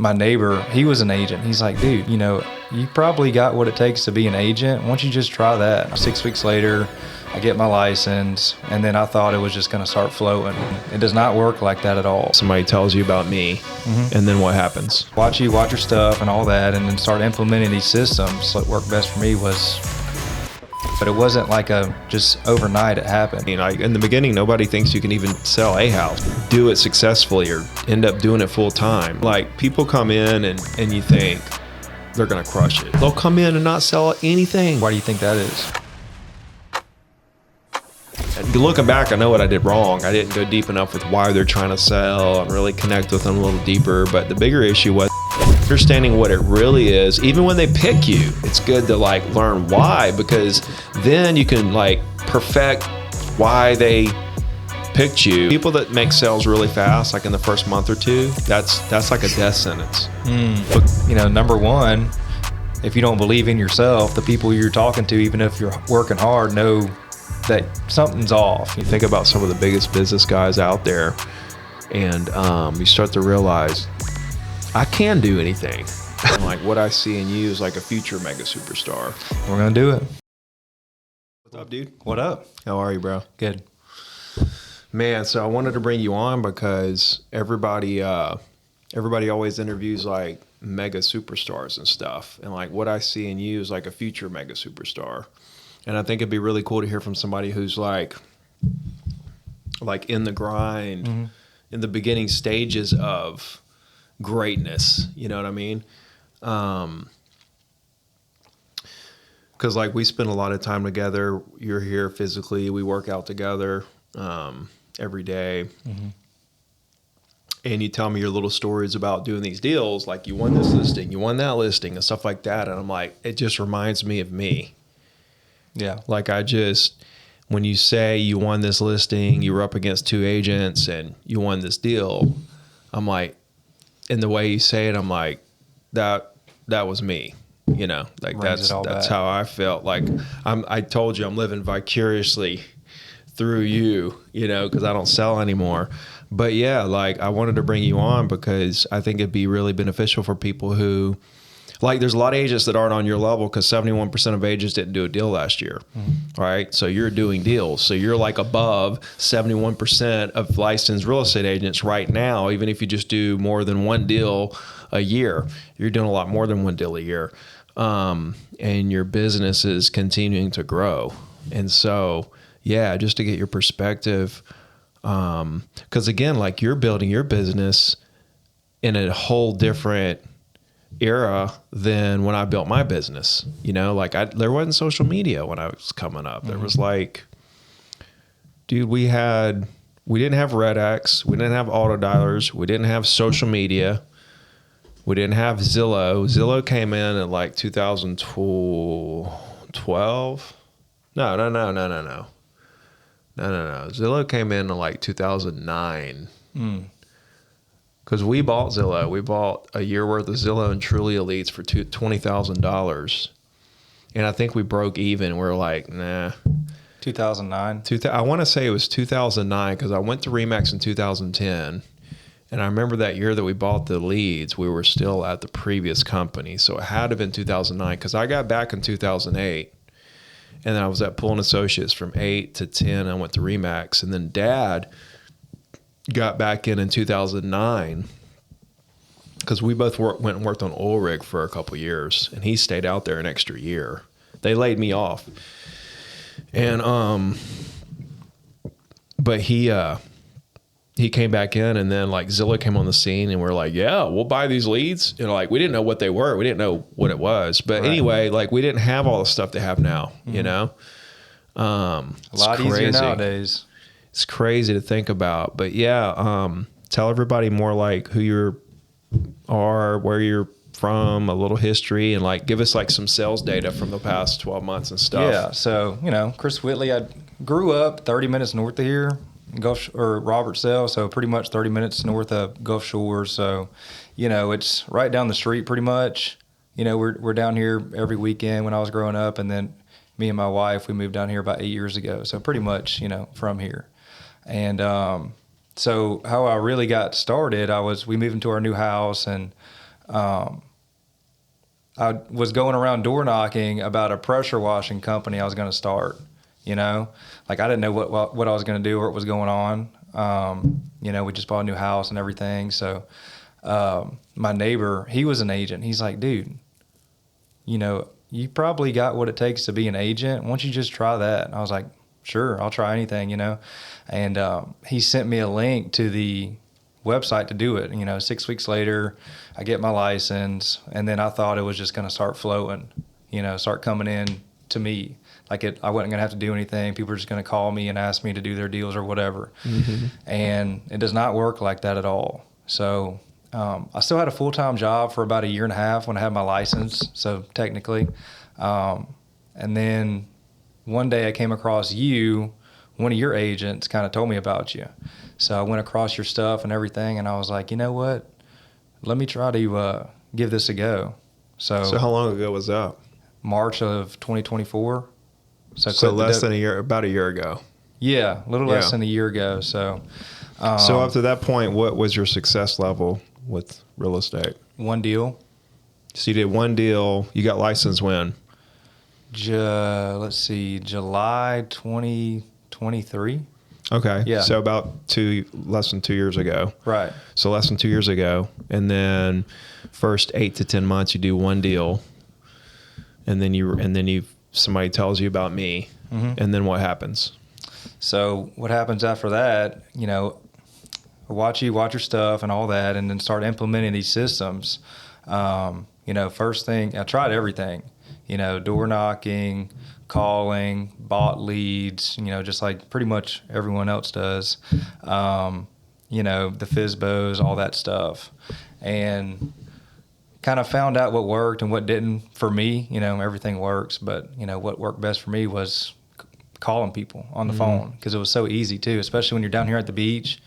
My neighbor, he was an agent. He's like, dude, you probably got what it takes to be an agent. Why don't you just try that? 6 weeks later, I get my license, and then I thought it was just going to start flowing. It does not work like that at all. Somebody tells you about me, and then what happens? Watch your stuff and all that, and then start implementing these systems. What worked best for me was, but it wasn't like just overnight it happened. In the beginning, nobody thinks you can even sell a house, do it successfully, or end up doing it full time. Like, people come in and you think they're gonna crush it. They'll come in and not sell anything. Why do you think that is? And looking back, I know what I did wrong. I didn't go deep enough with why they're trying to sell and really connect with them a little deeper. But the bigger issue was understanding what it really is. Even when they pick you, it's good to learn why, because then you can perfect why they picked you. People that make sales really fast, like in the first month or two, that's like a death sentence. But, number one, if you don't believe in yourself, the people you're talking to, even if you're working hard, know that something's off. You think about some of the biggest business guys out there, and you start to realize, I can do anything. What I see in you is like a future mega superstar. We're gonna do it. What's up, dude? What up? How are you, bro? Good. Man, so I wanted to bring you on because everybody always interviews mega superstars and stuff, and what I see in you is like a future mega superstar. And I think it'd be really cool to hear from somebody who's like in the grind, in the beginning stages of greatness. You know what I mean? Because we spend a lot of time together. You're here physically. We work out together every day. And you tell me your little stories about doing these deals, like you won this listing, you won that listing, and stuff like that. And I'm like, it just reminds me of me. Yeah. When you say you won this listing, you were up against 2 agents and you won this deal, I'm like, in the way you say it, I'm like, that was me, that's how I felt. I told you I'm living vicariously through you, because I don't sell anymore. But yeah, I wanted to bring you on because I think it'd be really beneficial for people who, there's a lot of agents that aren't on your level, because 71% of agents didn't do a deal last year, right? So you're doing deals. So you're above 71% of licensed real estate agents right now. Even if you just do more than one deal a year, you're doing a lot more than one deal a year. And your business is continuing to grow. And so, yeah, just to get your perspective, because again, you're building your business in a whole different era than when I built my business. There wasn't social media when I was coming up. There was dude, we didn't have Red X, we didn't have auto dialers, we didn't have social media, we didn't have Zillow. Zillow came in at 2012. No. Zillow came in 2009. Because we bought Zillow. We bought a year worth of Zillow and Truly Elites for $20,000. And I think we broke even. We're like, nah. 2009? I want to say it was 2009 because I went to RE/MAX in 2010. And I remember that year that we bought the leads, we were still at the previous company. So it had to have been 2009 because I got back in 2008. And then I was at Pool & Associates from 8 to 10. I went to RE/MAX. And then Dad got back in 2009 because we both went and worked on oil rig for a couple years, and he stayed out there an extra year. They laid me off, and but he came back in, and then Zillow came on the scene, and we're like, yeah, we'll buy these leads. We didn't know what they were, we didn't know what it was, but anyway, we didn't have all the stuff they have now. A lot easier nowadays. It's crazy to think about, but yeah, tell everybody more who you are, where you're from, a little history, and give us some sales data from the past 12 months and stuff. Yeah, so Chris Whitley, I grew up 30 minutes north of here, Robertsdale, so pretty much 30 minutes north of Gulf Shores. So, it's right down the street pretty much. We're down here every weekend when I was growing up, and then me and my wife, we moved down here about 8 years ago. So pretty much, from here. And so how I really got started, we moved into our new house, and I was going around door knocking about a pressure washing company I was going to start. You know, like I didn't know what I was going to do or what was going on. You know, we just bought a new house and everything. So my neighbor, he was an agent. He's like, dude, you know, you probably got what it takes to be an agent. Why don't you just try that? And I was like, sure, I'll try anything, you know. And he sent me a link to the website to do it. You know, 6 weeks later, I get my license, and then I thought it was just going to start flowing, you know, start coming in to me. Like I wasn't going to have to do anything. People were just going to call me and ask me to do their deals or whatever. Mm-hmm. And it does not work like that at all. So I still had a full-time job for about a year and a half when I had my license, so technically. And then one day I came across you. One of your agents kind of told me about you. So I went across your stuff and everything, and I was like, you know what? Let me try to give this a go. So how long ago was that? March of 2024. So less than a year, about a year ago. Yeah, a little less than a year ago. So up to that point, what was your success level with real estate? One deal. So you did one deal. You got licensed when? Let's see, July 2023. Okay. Yeah. So about less than 2 years ago. Right. So less than 2 years ago. And then first 8 to 10 months, you do one deal. And then somebody tells you about me. Mm-hmm. And then what happens? So what happens after that, you know, watch your stuff and all that, and then start implementing these systems. You know, first thing, I tried everything, you know, door knocking, calling, bought leads, you know, just like pretty much everyone else does. You know, the FISBOs, all that stuff. And kind of found out what worked and what didn't for me. You know, everything works, but, you know, what worked best for me was calling people on the phone, because it was so easy too, especially when you're down here at the beach.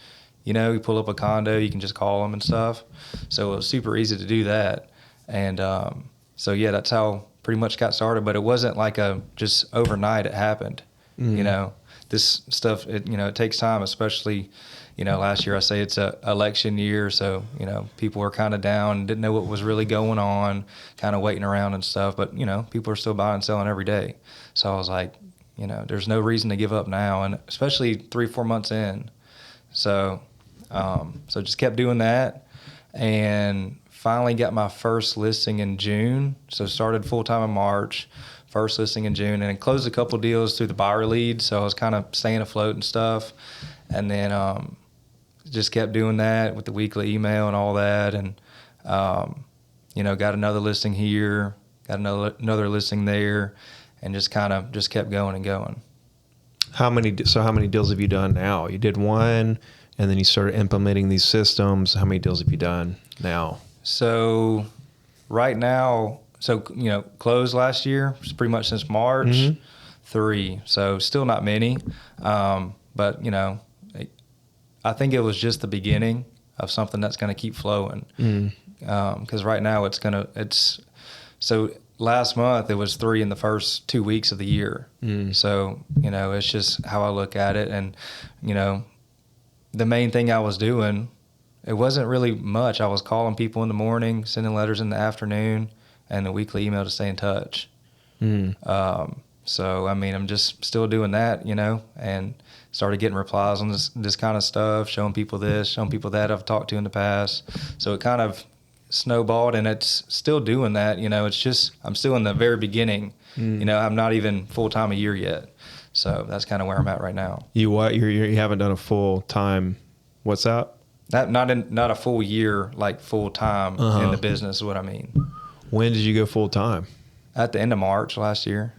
You know, you pull up a condo, you can just call them and stuff. So it was super easy to do that. And so, yeah, that's how pretty much got started. But it wasn't like just overnight it happened. Mm-hmm. You know, this stuff, it takes time, especially, you know, last year I say it's a election year. So, you know, people were kind of down, didn't know what was really going on, kind of waiting around and stuff. But, you know, people are still buying and selling every day. So I was like, you know, there's no reason to give up now, and especially 3-4 months in. So, so just kept doing that, and finally got my first listing in June. So started full time in March, first listing in June, and then closed a couple deals through the buyer lead. So I was kind of staying afloat and stuff, and then just kept doing that with the weekly email and all that, and you know, got another listing here, got another listing there. And just kept going and going. How many deals have you done now? You did one, and then you started implementing these systems. How many deals have you done now? So right now, you know, closed last year, pretty much since March, mm-hmm. 3. So still not many. But, you know, I think it was just the beginning of something that's going to keep flowing. Because right now so last month, it was 3 in the first 2 weeks of the year. So, you know, it's just how I look at it. And, you know, the main thing I was doing, it wasn't really much. I was calling people in the morning, sending letters in the afternoon, and a weekly email to stay in touch. So, I mean, I'm just still doing that, you know, and started getting replies on this kind of stuff, showing people this, showing people that I've talked to in the past. So it kind of snowballed, and it's still doing that. You know, it's just I'm still in the very beginning. You know, I'm not even full-time a year yet. So that's kind of where I'm at right now. You haven't done a full-time, what's that? Not a full year, like full-time in the business is what I mean. When did you go full-time? At the end of March last year.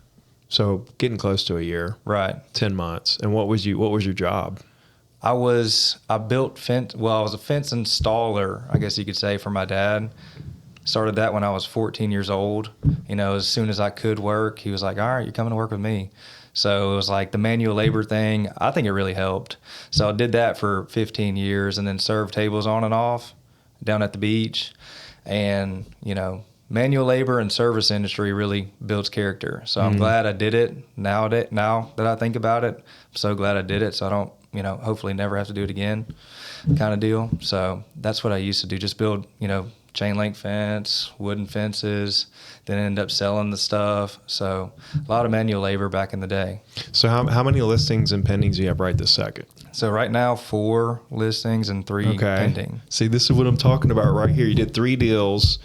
So getting close to a year. Right. 10 months. And what was your job? I built fence. Well, I was a fence installer, I guess you could say, for my dad. Started that when I was 14 years old. You know, as soon as I could work, he was like, all right, you're coming to work with me. So it was like the manual labor thing. I think it really helped. So I did that for 15 years, and then served tables on and off down at the beach. And, you know, manual labor and service industry really builds character. So I'm glad I did it. Now that I think about it, I'm so glad I did it. So I don't, you know, hopefully never have to do it again kind of deal. So that's what I used to do, just build, you know, chain link fence, wooden fences, then end up selling the stuff. So a lot of manual labor back in the day. So how many listings and pendings do you have right this second? So right now, 4 listings and 3 pending. See, this is what I'm talking about right here. You did 3 deals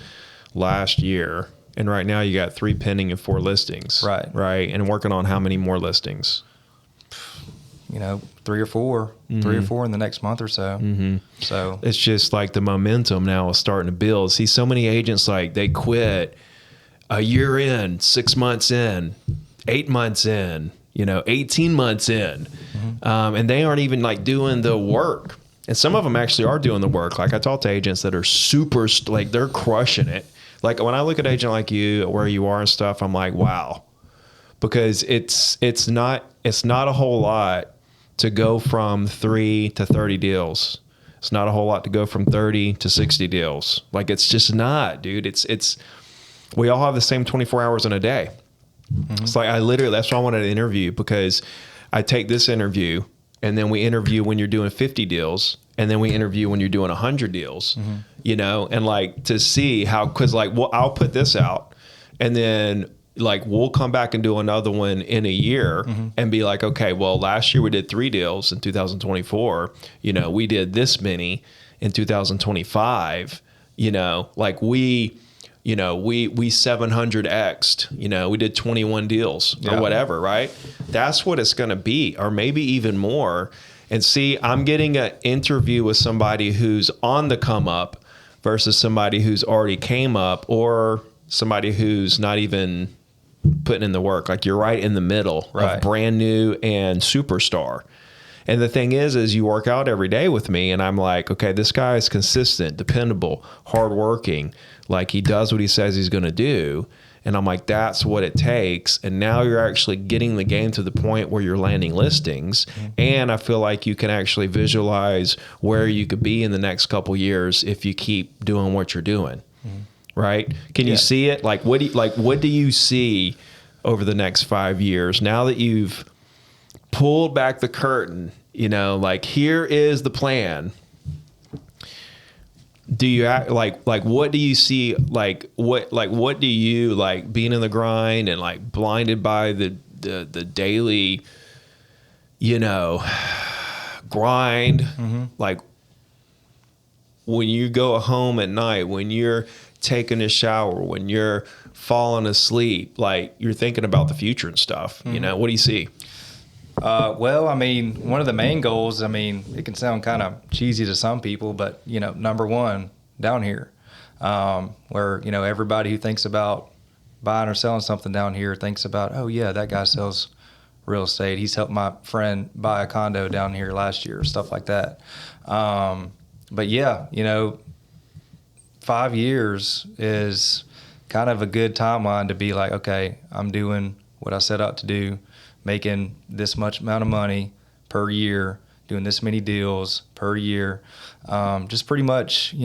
last year, and right now you got 3 pending and 4 listings. Right. Right. And working on how many more listings? 3 or 4, 3 or 4 in the next month or so. Mm-hmm. So it's just like the momentum now is starting to build. See, so many agents, like, they quit a year in, 6 months in, 8 months in, 18 months in. And they aren't even like doing the work. And some of them actually are doing the work. Like, I talk to agents that are super, like, they're crushing it. Like, when I look at an agent like you, where you are and stuff, I'm like, wow, because it's not a whole lot to go from 3 to 30 deals. It's not a whole lot to go from 30 to 60 deals. Like, it's just not, dude. We all have the same 24 hours in a day. It's like, that's why I wanted to interview, because I take this interview and then we interview when you're doing 50 deals, and then we interview when you're doing 100 deals, and like, to see how, cause like, well, I'll put this out and then like, we'll come back and do another one in a year and be like, okay, well, last year we did 3 deals in 2024, we did this many in 2025, like we 700x'd, we did 21 deals or whatever, right? That's what it's going to be, or maybe even more. And see, I'm getting an interview with somebody who's on the come up versus somebody who's already came up, or somebody who's not even putting in the work. Like, you're right in the middle of brand new and superstar. And the thing is you work out every day with me, and I'm like, okay, this guy is consistent, dependable, hardworking. Like, he does what he says he's going to do. And I'm like, that's what it takes. And now you're actually getting the game to the point where you're landing listings. And I feel like you can actually visualize where you could be in the next couple years if you keep doing what you're doing. Right? Can you see it? Like, what do you see over the next 5 years now that you've pulled back the curtain? Like, here is the plan. Do you act like what do you see? Like, what do you like, being in the grind and like blinded by the daily, grind? Like, when you go home at night, when you're taking a shower, when you're falling asleep, like, you're thinking about the future and stuff. What do you see? Well, I mean, one of the main goals, I mean, it can sound kind of cheesy to some people, but, number one, down here, where, everybody who thinks about buying or selling something down here thinks about, oh, yeah, that guy sells real estate. He's helped my friend buy a condo down here last year, stuff like that. But, yeah, 5 years is kind of a good timeline to be like, okay, I'm doing what I set out to do, making this much amount of money per year, doing this many deals per year. Just pretty much,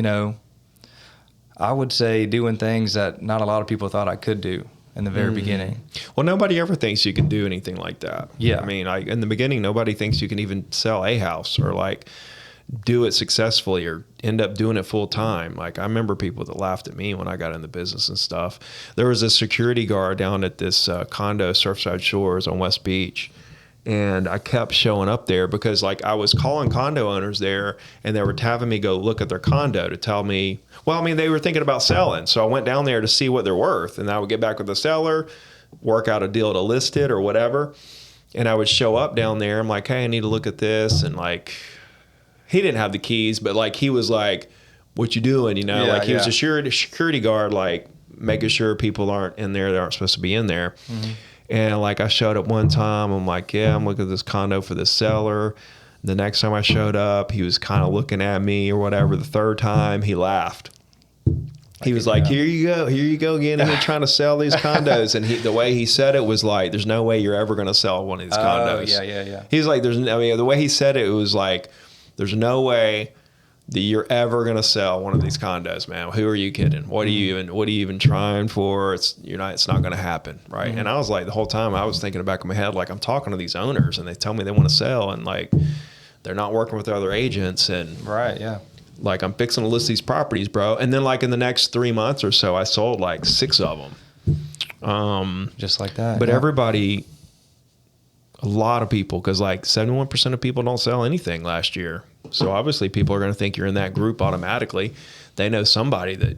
I would say doing things that not a lot of people thought I could do in the very beginning. Well, nobody ever thinks you can do anything like that. Yeah. I mean, in the beginning, nobody thinks you can even sell a house or like do it successfully or end up doing it full time. Like, I remember people that laughed at me when I got in the business and stuff. There was a security guard down at this condo, Surfside Shores on West Beach. And I kept showing up there because, like, I was calling condo owners there, and they were having me go look at their condo to tell me, well, I mean, they were thinking about selling. So I went down there to see what they're worth, and I would get back with the seller, work out a deal to list it or whatever. And I would show up down there. I'm like, hey, I need to look at this. And like, he didn't have the keys, but like, he was like, what you doing? He was a security guard, like making sure people aren't in there that aren't supposed to be in there. And like, I showed up one time, I'm like, yeah, I'm looking at this condo for the seller. The next time I showed up, he was kind of looking at me or whatever. The third time, he laughed. He was like, here you go again. And they're trying to sell these condos. And the way he said it was like, there's no way you're ever going to sell one of these condos. Yeah. He was like, the way he said it, it was like, there's no way that you're ever going to sell one of these condos, man. Who are you kidding? What are you even trying for? It's not going to happen. Right. Mm-hmm. And I was like, the whole time I was thinking in the back of my head, like, I'm talking to these owners and they tell me they want to sell, and like, they're not working with other agents. And right. Yeah. Like, I'm fixing to list these properties, bro. And then like in the next 3 months or so, I sold like 6 of them. Just like that. But yeah. everybody, a lot of people, because like 71% of people don't sell anything last year. So obviously people are going to think you're in that group automatically. They know somebody that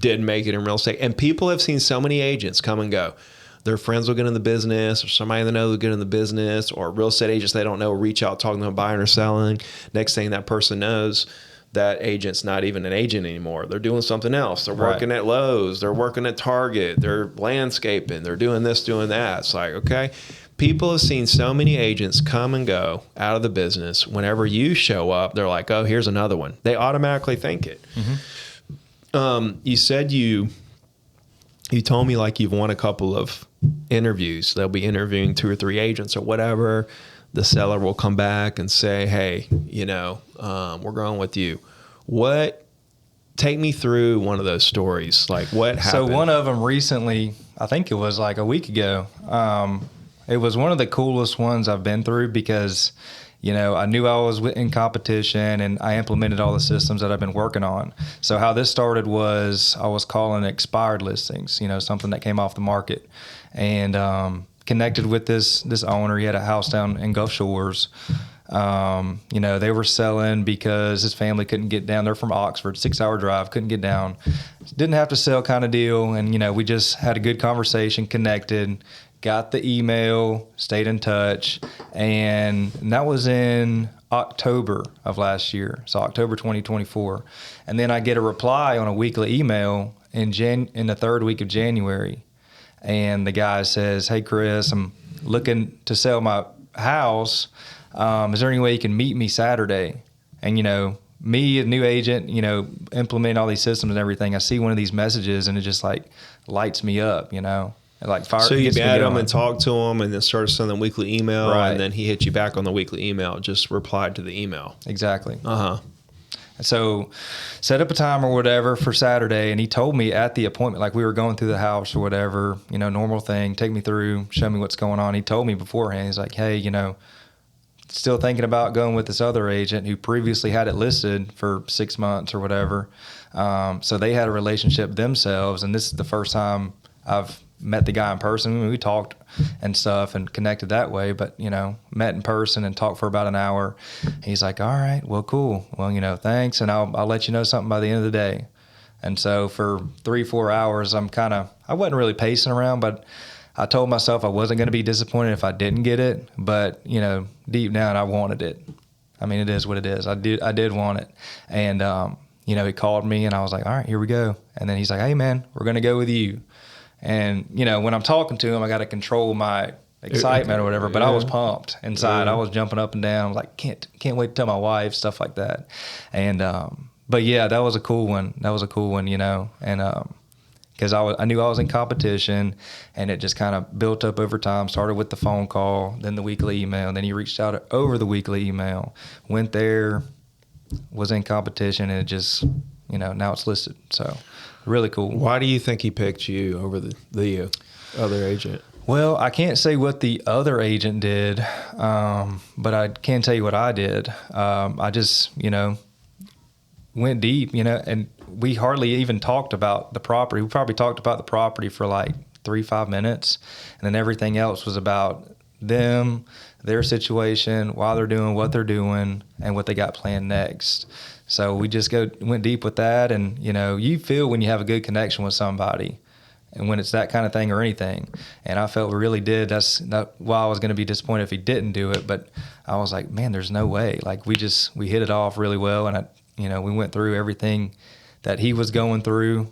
didn't make it in real estate. And people have seen so many agents come and go. Their friends will get in the business, or somebody they know will get in the business, or real estate agents they don't know reach out talking to them buying or selling. Next thing that person knows, that agent's not even an agent anymore. They're doing something else. They're working at Lowe's. They're working at Target. They're landscaping. They're doing this, doing that. It's like, okay. People have seen so many agents come and go out of the business. Whenever you show up, they're like, oh, here's another one. They automatically think it. You said you told me like you've won a couple of interviews. They'll be interviewing 2 or 3 agents or whatever. The seller will come back and say, hey, we're going with you. Take me through one of those stories. Like, what happened? So one of them recently, I think it was like a week ago. It was one of the coolest ones I've been through because, I knew I was in competition and I implemented all the systems that I've been working on. So how this started was I was calling expired listings, something that came off the market, and connected with this owner. He had a house down in Gulf Shores. They were selling because his family couldn't get down. They're from Oxford, 6-hour drive, couldn't get down. Didn't have to sell kind of deal. And, we just had a good conversation, connected, got the email, stayed in touch. And that was in October of last year. So October 2024. And then I get a reply on a weekly email in the 3rd week of January. And the guy says, hey, Chris, I'm looking to sell my house. Is there any way you can meet me Saturday? And, me, a new agent, implementing all these systems and everything, I see one of these messages and it just like lights me up, It like fire. So you met him and talked to him and then started sending them weekly email. Right. And then he hit you back on the weekly email, just replied to the email. Exactly. Uh-huh. So set up a time or whatever for Saturday. And he told me at the appointment, like we were going through the house or whatever, normal thing, take me through, show me what's going on. He told me beforehand, he's like, hey, still thinking about going with this other agent who previously had it listed for 6 months or whatever. So they had a relationship themselves. And this is the first time I've met the guy in person. I mean, we talked and stuff and connected that way, but, met in person and talked for about an hour. He's like, all right, well, cool. Well, thanks. And I'll let you know something by the end of the day. And so for 3-4 hours, I wasn't really pacing around, but I told myself I wasn't going to be disappointed if I didn't get it. But, deep down, I wanted it. I mean, it is what it is. I did want it. And, he called me and I was like, all right, here we go. And then he's like, hey man, we're going to go with you. And, when I'm talking to him, I got to control my excitement or whatever, but I was pumped inside. I was jumping up and down. I was like, can't wait to tell my wife, stuff like that. And, but yeah, that was a cool one. And, because I knew I was in competition, and it just kind of built up over time. Started with the phone call, then the weekly email, and then he reached out over the weekly email, went there, was in competition, and it just, now it's listed. So really cool. Why do you think he picked you over the other agent? Well, I can't say what the other agent did, but I can tell you what I did. I just, went deep, and we hardly even talked about the property. We probably talked about the property for like 3-5 minutes, and then everything else was about them, their situation, why they're doing what they're doing, and what they got planned next. So we just went deep with that, and you feel when you have a good connection with somebody, and when it's that kind of thing or anything. And I felt we really did. That's not why I was going to be disappointed if he didn't do it, but I was like, man, there's no way. Like we hit it off really well, and we went through everything that he was going through,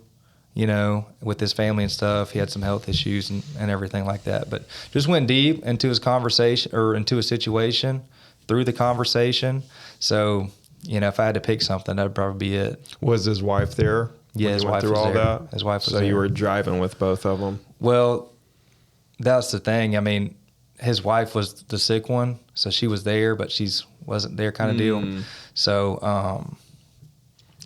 with his family and stuff. He had some health issues and everything like that, but just went deep into his conversation or into a situation through the conversation. So, if I had to pick something, that'd probably be it. Was his wife there? Yeah, his wife was all there. That? His wife was there. So you were driving with both of them? Well, that's the thing. I mean, his wife was the sick one, so she was there, but wasn't there kind of deal. So,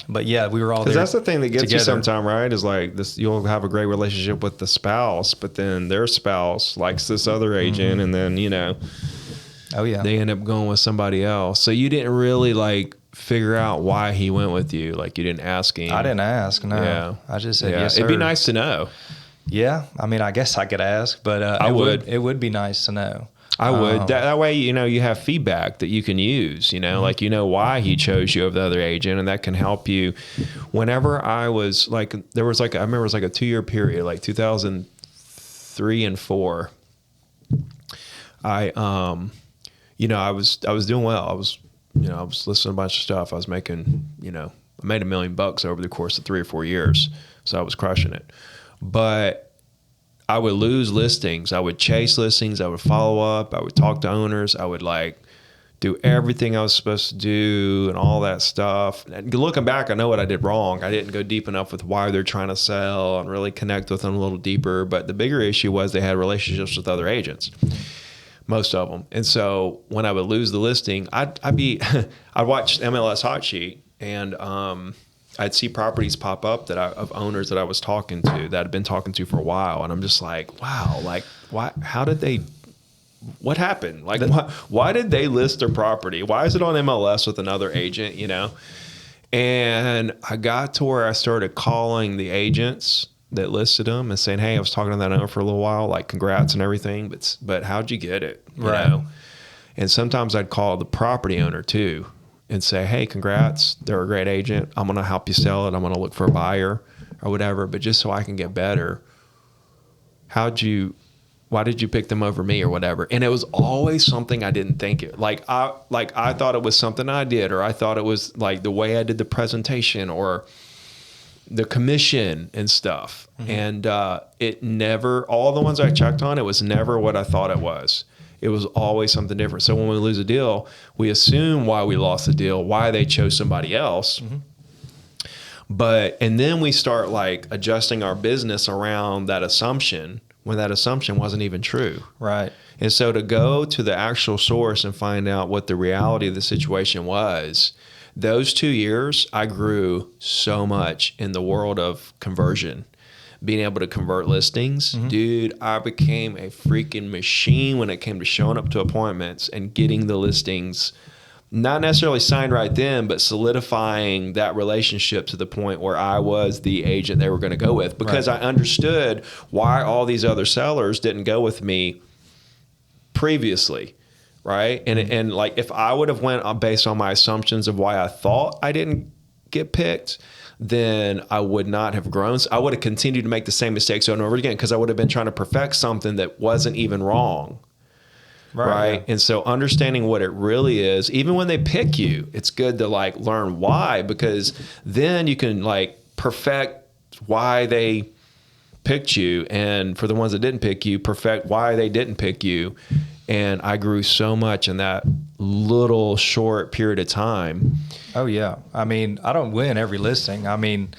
but yeah, we were all there. Because that's the thing that gets together. you sometime, right? Is like this, you'll have a great relationship with the spouse, but then their spouse likes this other agent, and then oh yeah, they end up going with somebody else. So you didn't really like figure out why he went with you? Like, you didn't ask him. I didn't ask. No. Yeah. I just said yes, sir. It'd be nice to know. Yeah. I mean, I guess I could ask, but I would. It would be nice to know. I would. That way, you have feedback that you can use, like, why he chose you over the other agent, and that can help you. Whenever I was like, I remember it was like a 2-year period, like 2003 and 4. I was doing well. I was listening to a bunch of stuff. I was making, I made $1 million over the course of 3 or 4 years. So I was crushing it. But I would lose listings. I would chase listings. I would follow up. I would talk to owners. I would do everything I was supposed to do and all that stuff. And looking back, I know what I did wrong. I didn't go deep enough with why they're trying to sell and really connect with them a little deeper. But the bigger issue was they had relationships with other agents, most of them. And so when I would lose the listing, I'd watch MLS Hot Sheet, and I'd see properties pop up of owners that I was talking to, that I'd been talking to for a while. And I'm just like, wow, what happened? Like, why did they list their property? Why is it on MLS with another agent, And I got to where I started calling the agents that listed them and saying, hey, I was talking to that owner for a little while, like, congrats and everything, but how'd you get it? You know? And sometimes I'd call the property owner too and say, hey, congrats, they're a great agent. I'm going to help you sell it. I'm going to look for a buyer or whatever. But just so I can get better, why did you pick them over me or whatever? And it was always something I didn't think it. I thought it was something I did, or I thought it was like the way I did the presentation or the commission and stuff. Mm-hmm. And it never, all the ones I checked on, it was never what I thought it was. It was always something different. So when we lose a deal, we assume why we lost the deal, why they chose somebody else. Mm-hmm. And then we start adjusting our business around that assumption when that assumption wasn't even true. Right. And so to go to the actual source and find out what the reality of the situation was, those 2 years, I grew so much in the world of conversion. Being able to convert listings, mm-hmm. Dude, I became a freaking machine when it came to showing up to appointments and getting the listings, not necessarily signed right then, but solidifying that relationship to the point where I was the agent they were going to go with, because I understood why all these other sellers didn't go with me previously. Right. And if I would have went based on my assumptions of why I thought I didn't get picked, then I would not have grown. So I would have continued to make the same mistakes over and over again, because I would have been trying to perfect something that wasn't even wrong. Right. Yeah. And so understanding what it really is, even when they pick you, it's good to learn why, because then you can perfect why they picked you. And for the ones that didn't pick you, perfect why they didn't pick you. And I grew so much in that little short period of time. Oh, yeah. I mean, I don't win every listing. I mean,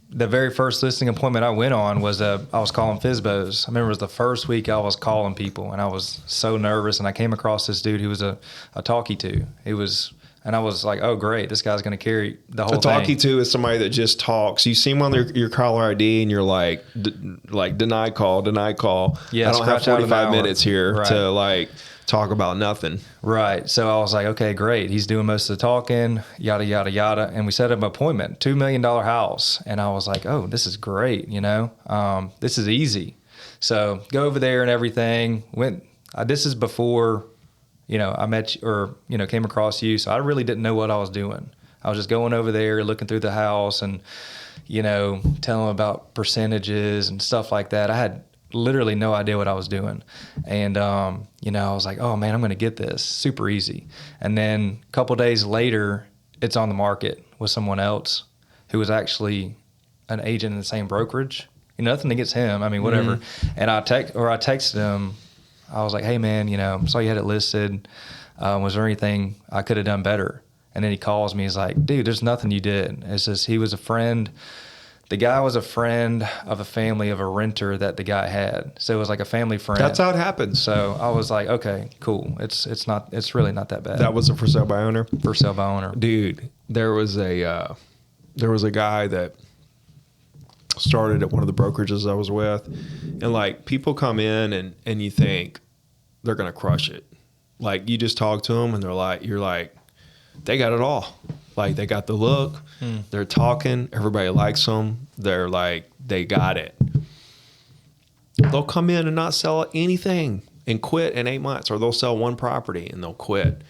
the very first listing appointment I went on was I was calling FSBOs. I remember it was the first week I was calling people, and I was so nervous. And I came across this dude who was a talkie to. And I was like, oh, great, this guy's going to carry the whole thing. A talkie to is somebody that just talks. You see them on your caller ID, and you're like deny call. Yeah, I don't have 45 minutes here to talk about nothing. Right. So I was like, okay, great. He's doing most of the talking, yada, yada, yada. And we set up an appointment, $2 million house. And I was like, oh, this is great. This is easy. So go over there and everything. This is before, I met you or, came across you. So I really didn't know what I was doing. I was just going over there, looking through the house and, telling them about percentages and stuff like that. I had literally no idea what I was doing. And, I was like, oh man, I'm going to get this super easy. And then a couple days later, it's on the market with someone else who was actually an agent in the same brokerage. Nothing against him. I mean, whatever. Mm-hmm. And I texted him. I was like, hey man, saw you had it listed. Was there anything I could have done better? And then he calls me. He's like, dude, there's nothing you did. It's just, he was a friend. The guy was a friend of a family of a renter that the guy had. So it was like a family friend. That's how it happens. So I was like, okay, cool. It's really not that bad. That was a for sale by owner? For sale by owner. Dude, there was a guy that started at one of the brokerages I was with. And people come in and you think they're going to crush it. You just talk to them and you're like, they got it all. Like they got the look, they're talking, everybody likes them. They're like, they got it. They'll come in and not sell anything and quit in 8 months, or they'll sell one property and they'll quit.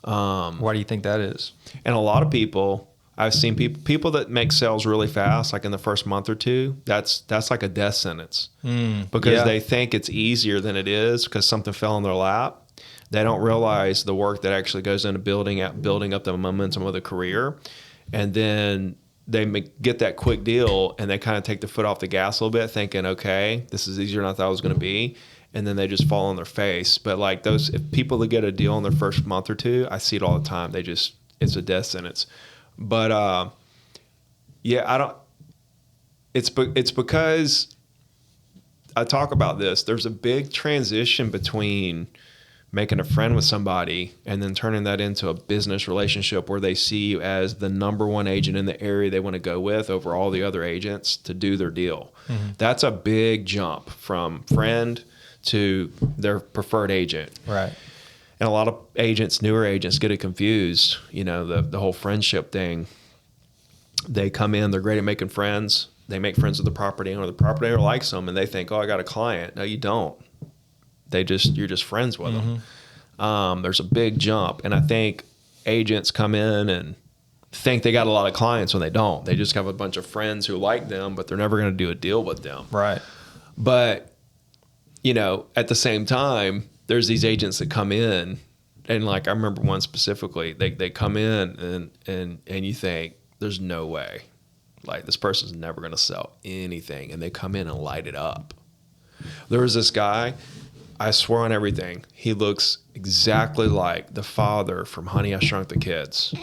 Why do you think that is? And a lot of people, I've seen people that make sales really fast, like in the first month or two, that's like a death sentence because they think it's easier than it is because something fell in their lap. They don't realize the work that actually goes into building up the momentum of the career. And then they get that quick deal and they kind of take the foot off the gas a little bit thinking, okay, this is easier than I thought it was going to be. And then they just fall on their face. But like if people that get a deal in their first month or two, I see it all the time. It's a death sentence. But it's because I talk about this. There's a big transition between making a friend with somebody and then turning that into a business relationship where they see you as the number one agent in the area they want to go with over all the other agents to do their deal. That's a big jump from friend to their preferred agent. Right. And a lot of agents, newer agents, get it confused. You know, the whole friendship thing. They come in, they're great at making friends. They make friends with the property owner. The property owner likes them, and they think, oh, I got a client. No, you don't. You're just friends with them. There's a big jump. And I think agents come in and think they got a lot of clients when they don't. They just have a bunch of friends who like them, but they're never going to do a deal with them. Right. But, you know, at the same time, there's these agents that come in, and like I remember one specifically, they come in and you think, there's no way. Like this person's never going to sell anything. And they come in and light it up. There was this guy, I swear on everything, he looks exactly like the father from Honey, I Shrunk the Kids.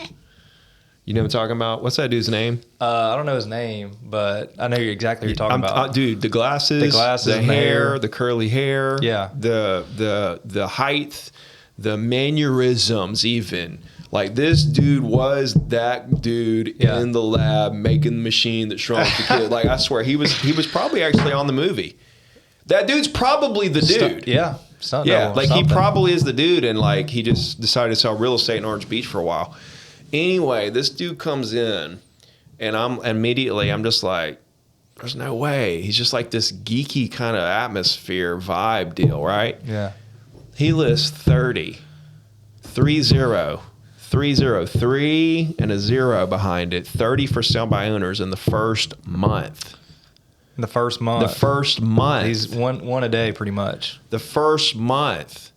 You know what I'm talking about? What's that dude's name? I don't know his name, but I know exactly what you're talking about. Dude, the glasses, the hair, the curly hair, the height, the mannerisms even. Like this dude was that dude in the lab making the machine that shrunk the kid. Like I swear he was probably actually on the movie. That dude's probably the dude. He probably is the dude, and like he just decided to sell real estate in Orange Beach for a while. Anyway, this dude comes in, and I'm just like, there's no way. He's just like this geeky kind of atmosphere vibe deal, right? Yeah. He lists 30 and a 0 behind it, 30 for sale by owners in the first month. The first month. He's one a day pretty much. The first month.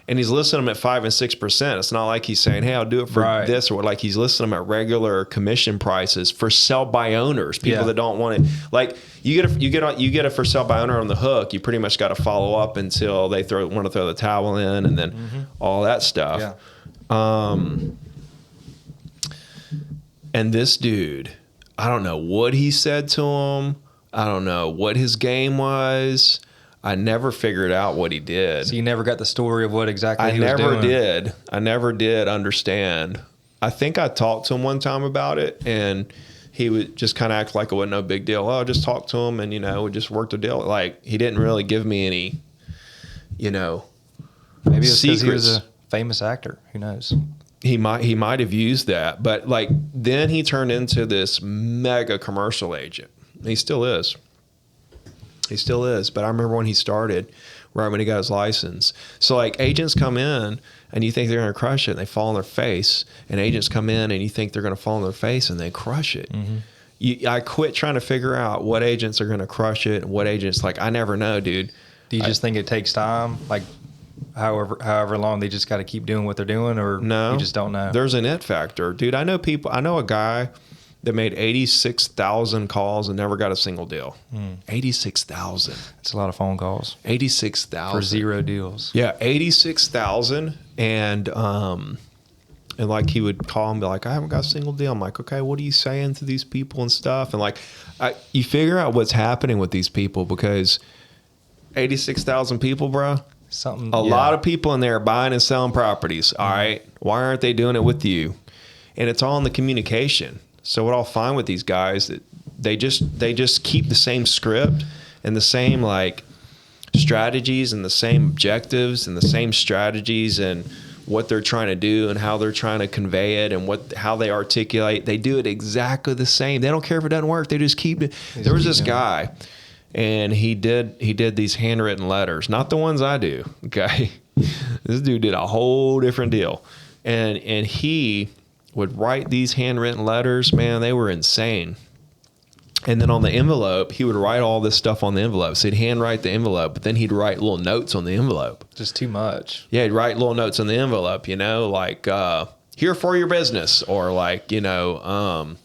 And he's listing them at 5 and 6%. It's not like he's saying, hey, I'll do it for this, or like he's listing them at regular commission prices for sell by owners, people that don't want it. Like you get a for sale by owner on the hook, you pretty much got to follow up until they want to throw the towel in, and then all that stuff. Yeah. And this dude, I don't know what he said to him. I don't know what his game was. I never figured out what he did. So you never got the story of what exactly he was doing? I never did understand. I think I talked to him one time about it, and he would just kind of act like it wasn't no big deal. Oh, just talk to him, and, you know, we just worked a deal. Like, he didn't really give me any, you know, maybe it's because he was a famous actor. Who knows? He might have used that. But, like, then he turned into this mega commercial agent. He still is. But I remember when he started, right when he got his license. So like agents come in and you think they're going to crush it and they fall on their face. And agents come in and you think they're going to fall on their face and they crush it. I quit trying to figure out what agents are going to crush it and what agents, like, I never know, dude. Do you just think it takes time? Like however long they just got to keep doing what they're doing, or no, you just don't know? There's an it factor. Dude, I know a guy that made 86,000 calls and never got a single deal. 86,000. That's a lot of phone calls. 86,000 for 0 deals. Yeah, 86,000, and like he would call and be like, I haven't got a single deal. I'm like, okay, what are you saying to these people and stuff? And like, you figure out what's happening with these people, because 86,000 people, bro. A lot of people in there are buying and selling properties. All right, why aren't they doing it with you? And it's all in the communication. So what I'll find with these guys, that they just keep the same script and the same like strategies and the same objectives and the same strategies and what they're trying to do and how they're trying to convey it and how they articulate. They do it exactly the same. They don't care if it doesn't work. They just keep it. There was this guy, and he did these handwritten letters, not the ones I do. Okay. This dude did a whole different deal. And he would write these handwritten letters, man, they were insane. And then on the envelope, he would write all this stuff on the envelope. So he'd handwrite the envelope, but then he'd write little notes on the envelope. Just too much. Yeah, he'd write little notes on the envelope, like here for your business, or like, love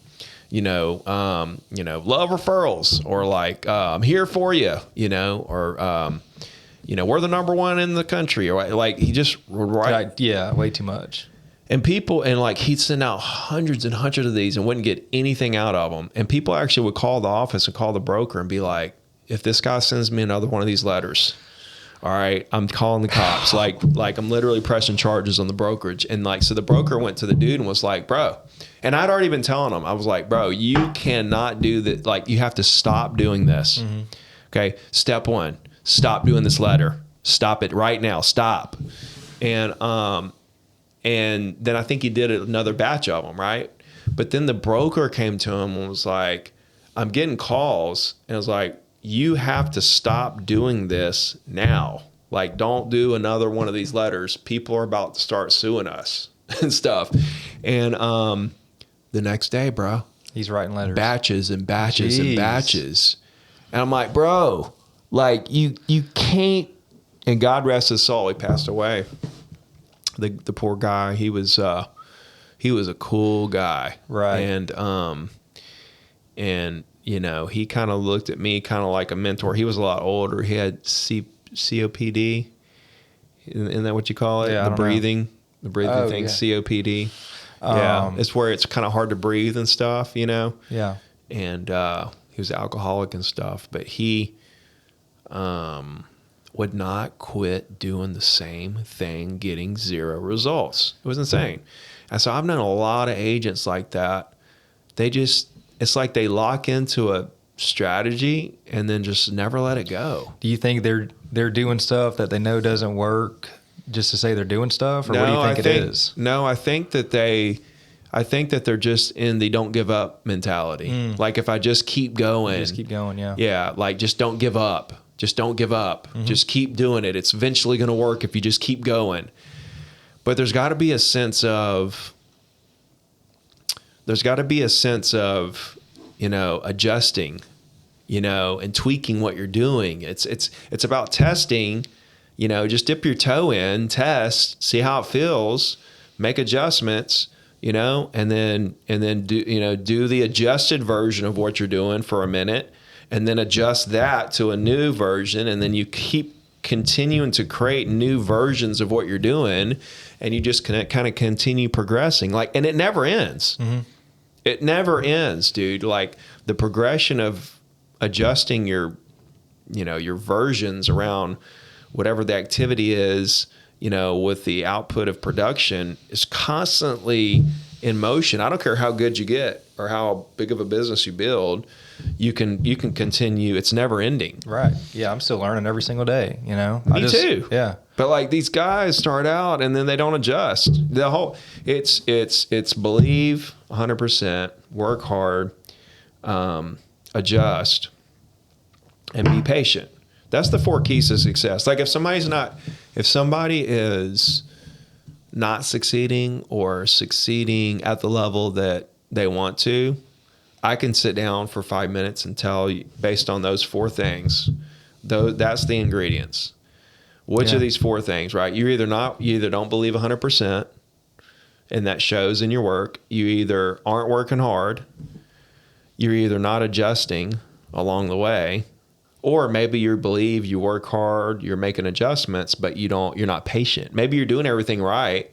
referrals, or like I'm here for you, or we're the number one in the country, or like he just would write. Yeah, way too much. And people, and like he'd send out hundreds and hundreds of these and wouldn't get anything out of them. And people actually would call the office and call the broker and be like, if this guy sends me another one of these letters, all right, I'm calling the cops. like I'm literally pressing charges on the brokerage. And like, so the broker went to the dude and was like, bro, and I'd already been telling him, I was like, bro, you cannot do that. Like, you have to stop doing this. Mm-hmm. Okay. Step one, stop doing this letter. Stop it right now. Stop. And then I think he did another batch of them, right? But then the broker came to him and was like, I'm getting calls. And I was like, you have to stop doing this now. Like, don't do another one of these letters. People are about to start suing us and stuff. And the next day, bro, he's writing letters. Batches and batches and batches. And I'm like, bro, like you can't. And God rest his soul, he passed away. The poor guy, he was a cool guy. Right. And he kind of looked at me kind of like a mentor. He was a lot older. He had COPD. Isn't that what you call it? Yeah, the breathing thing, yeah. COPD. Yeah. It's where it's kind of hard to breathe and stuff, Yeah. And he was alcoholic and stuff, but he would not quit doing the same thing, getting zero results. It was insane. And so I've known a lot of agents like that. It's like they lock into a strategy and then just never let it go. Do you think they're doing stuff that they know doesn't work just to say they're doing stuff, or what do you think it is? No, I think that they're just in the don't give up mentality. Like, if I just keep going. Just keep going, yeah. Yeah, like, just don't give up. Just don't give up. Mm-hmm. Just keep doing it. It's eventually going to work if you just keep going. But there's got to be a sense of adjusting, and tweaking what you're doing. It's about testing, just dip your toe in, test, see how it feels, make adjustments, and then do the adjusted version of what you're doing for a minute, and then adjust that to a new version. And then you keep continuing to create new versions of what you're doing, and you just kind of continue progressing. And it never ends. Mm-hmm. It never ends, dude. Like, the progression of adjusting your versions around whatever the activity is, with the output of production is constantly in motion. I don't care how good you get or how big of a business you build. You can continue. It's never ending. Right. Yeah. I'm still learning every single day, Me too. Yeah. But like, these guys start out and then they don't adjust. It's believe 100%, work hard, adjust, and be patient. That's the 4 keys to success. Like, if somebody is not succeeding or succeeding at the level that they want to, I can sit down for 5 minutes and tell you, based on those 4 things, that's the ingredients. Which of these 4 things, right? You either don't believe 100%, and that shows in your work. You either aren't working hard. You're either not adjusting along the way, or maybe you believe you work hard, you're making adjustments, but you're not patient. Maybe you're doing everything right,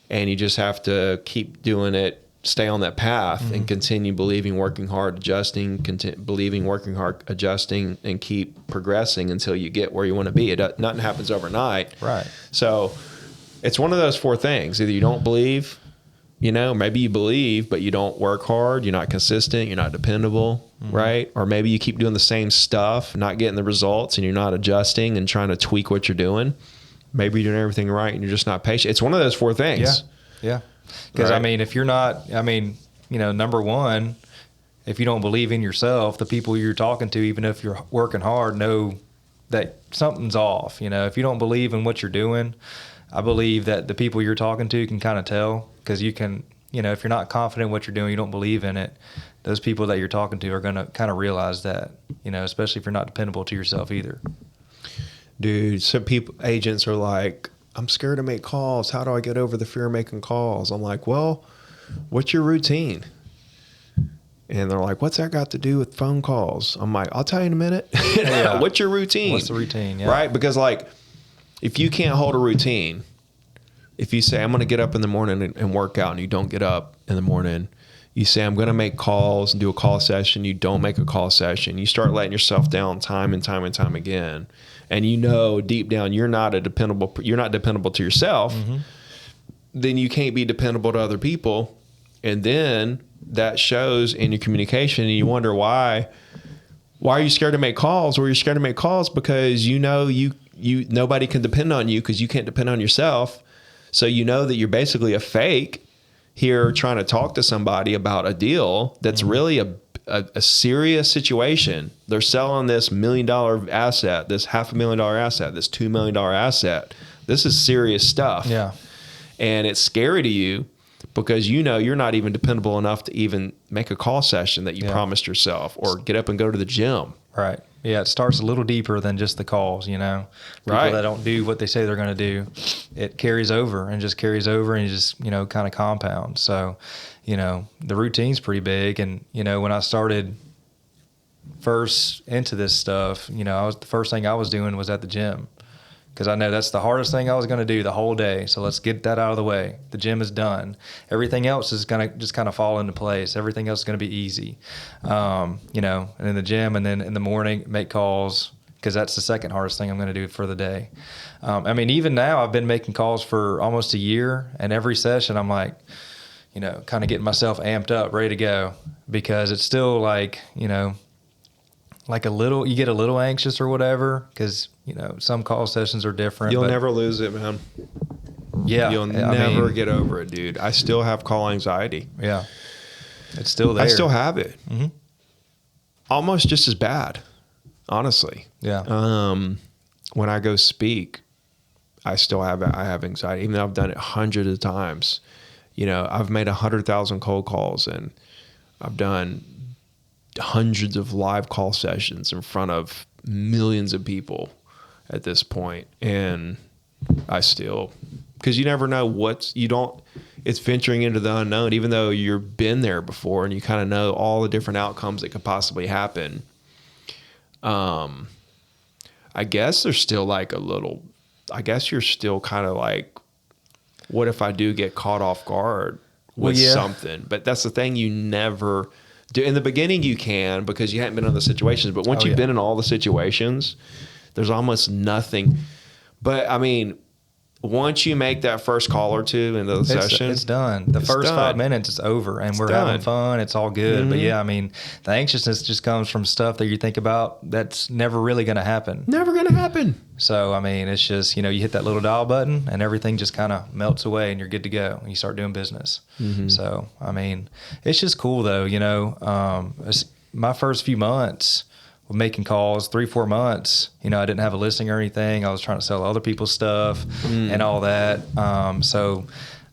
and you just have to keep doing it. Stay on that path and continue believing, working hard, adjusting, believing, working hard, adjusting, and keep progressing until you get where you want to be. Nothing happens overnight. Right. So it's one of those 4 things. Either you don't believe, maybe you believe, but you don't work hard. You're not consistent. You're not dependable. Right. Or maybe you keep doing the same stuff, not getting the results, and you're not adjusting and trying to tweak what you're doing. maybe you're doing everything right and you're just not patient. It's one of those four things. Yeah. Because, Right. I mean, if you're not, I mean, you know, number one, if you don't believe in yourself, the people you're talking to, even if you're working hard, know that something's off. You know, if you don't believe in what you're doing, I believe that the people you're talking to can kind of tell, because you can, you know, if you're not confident in what you're doing, you don't believe in it, those people that you're talking to are going to kind of realize that, you know, especially if you're not dependable to yourself either. Dude, some people, agents are like, I'm scared to make calls. How do I get over the fear of making calls? I'm like, well, what's your routine? And they're like, what's that got to do with phone calls? I'm like, I'll tell you in a minute. Yeah. What's your routine? What's the routine? Yeah. Right? Because like, if you can't hold a routine, if you say, I'm going to get up in the morning and work out, and you don't get up in the morning, you say, I'm going to make calls and do a call session. You don't make a call session. You start letting yourself down time and time and time again. And you know, deep down, you're not dependable to yourself. Mm-hmm. Then you can't be dependable to other people. And then that shows in your communication, and you wonder why are you scared to make calls? Well, you're scared to make calls because you know you nobody can depend on you because you can't depend on yourself. So you know that you're basically a fake here trying to talk to somebody about a deal that's really a serious situation. They're selling this $1 million asset, this $500,000 asset, this $2 million asset. This is serious stuff. Yeah. And it's scary to you because you know you're not even dependable enough to even make a call session that you promised yourself, or get up and go to the gym. Right. Yeah, it starts a little deeper than just the calls, you know. People Right. that don't do what they say they're going to do, it carries over and just you know, kind of compounds. So, you know, the routine's pretty big. And, you know, when I started first into this stuff, you know, the first thing I was doing was at the gym, because I know that's the hardest thing I was going to do the whole day. So let's get that out of the way. The gym is done. Everything else is going to just kind of fall into place. Everything else is going to be easy, you know, and in the gym, and then in the morning, make calls, because that's the second hardest thing I'm going to do for the day. I mean, even now I've been making calls for almost a year, and every session I'm like, you know, kind of getting myself amped up, ready to go, because it's still like, you know, like you get a little anxious or whatever, because, you know, some call sessions are different. You'll never lose it, man. Yeah. You'll never get over it, dude. I still have call anxiety. Yeah. It's still there. I still have it. Mm-hmm. Almost just as bad, honestly. Yeah. When I go speak, I have anxiety, even though I've done it hundreds of times. You know, I've made 100,000 cold calls, and I've done hundreds of live call sessions in front of millions of people at this point. And I still, because you never know it's venturing into the unknown, even though you've been there before and you kind of know all the different outcomes that could possibly happen. I guess there's still like you're still kind of like, what if I do get caught off guard with something? But that's the thing, you never do. In the beginning you can, because you haven't been in the situations, but once you've been in all the situations, there's almost nothing. But I mean, once you make that first call or two in the session, it's done. The first 5 minutes, it's over, and we're having fun. It's all good. Mm-hmm. But yeah, I mean, the anxiousness just comes from stuff that you think about that's never really going to happen. Never going to happen. So, I mean, it's just, you know, you hit that little dial button and everything just kind of melts away and you're good to go and you start doing business. Mm-hmm. So, I mean, it's just cool though, you know. My first few months of making calls, 3-4 months, you know, I didn't have a listing or anything. I was trying to sell other people's stuff and all that. So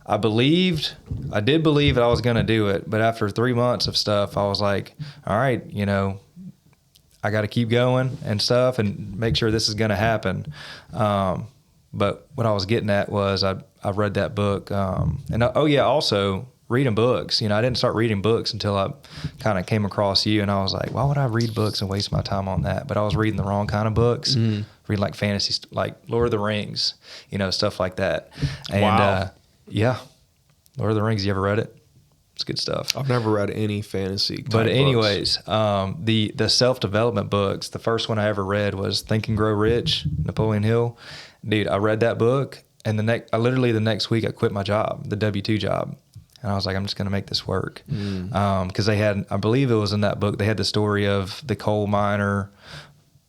I did believe that I was going to do it. But after 3 months of stuff, I was like, all right, you know, I got to keep going and stuff and make sure this is going to happen. But what I was getting at was I read that book. Also reading books. You know, I didn't start reading books until I kind of came across you, and I was like, why would I read books and waste my time on that? But I was reading the wrong kind of books, reading like fantasy, like Lord of the Rings, you know, stuff like that. And Lord of the Rings, you ever read it? It's good stuff. I've never read any fantasy type But anyways, the self-development books, the first one I ever read was Think and Grow Rich, Napoleon Hill. Dude, I read that book, and literally the next week I quit my job, the W-2 job. And I was like, I'm just going to make this work. Because they had, I believe it was in that book, they had the story of the coal miner.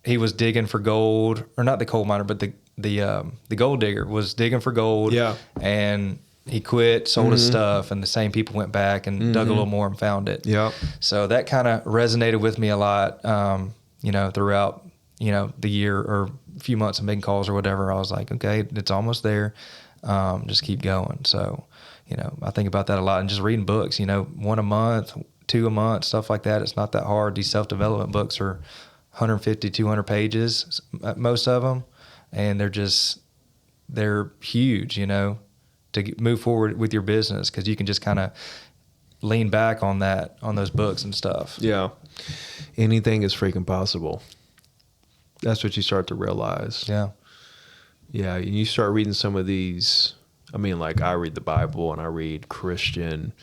He was digging for gold, or not the coal miner, but the gold digger was digging for gold. Yeah. And he quit, sold his stuff, and the same people went back and dug a little more and found it. Yeah. So that kind of resonated with me a lot, throughout, the year or a few months of making calls or whatever. I was like, okay, it's almost there. Just keep going. So, I think about that a lot, and just reading books, 1 a month, 2 a month, stuff like that. It's not that hard. These self-development books are 150, 200 pages, most of them. And they're huge, to move forward with your business, because you can just kind of lean back on those books and stuff. Yeah. Anything is freaking possible. That's what you start to realize. Yeah. Yeah. And you start reading some of these. I mean, like I read the Bible and I read Christian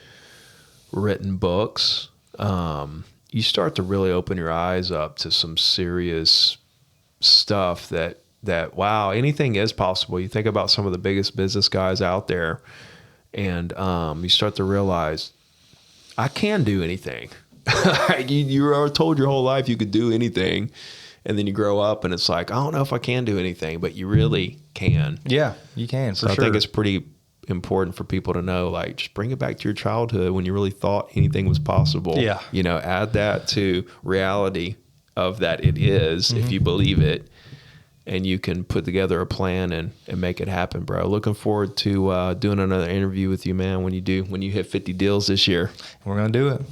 written books. You start to really open your eyes up to some serious stuff that wow, anything is possible. You think about some of the biggest business guys out there, and you start to realize I can do anything. You are told your whole life you could do anything, and then you grow up and it's like, I don't know if I can do anything, but you really can. Yeah, you can, for So sure. I think it's pretty important for people to know, like, just bring it back to your childhood when you really thought anything was possible. Yeah. Add that to reality of that it is, if you believe it, and you can put together a plan and make it happen, bro. Looking forward to doing another interview with you, man, when you hit 50 deals this year. We're going to do it.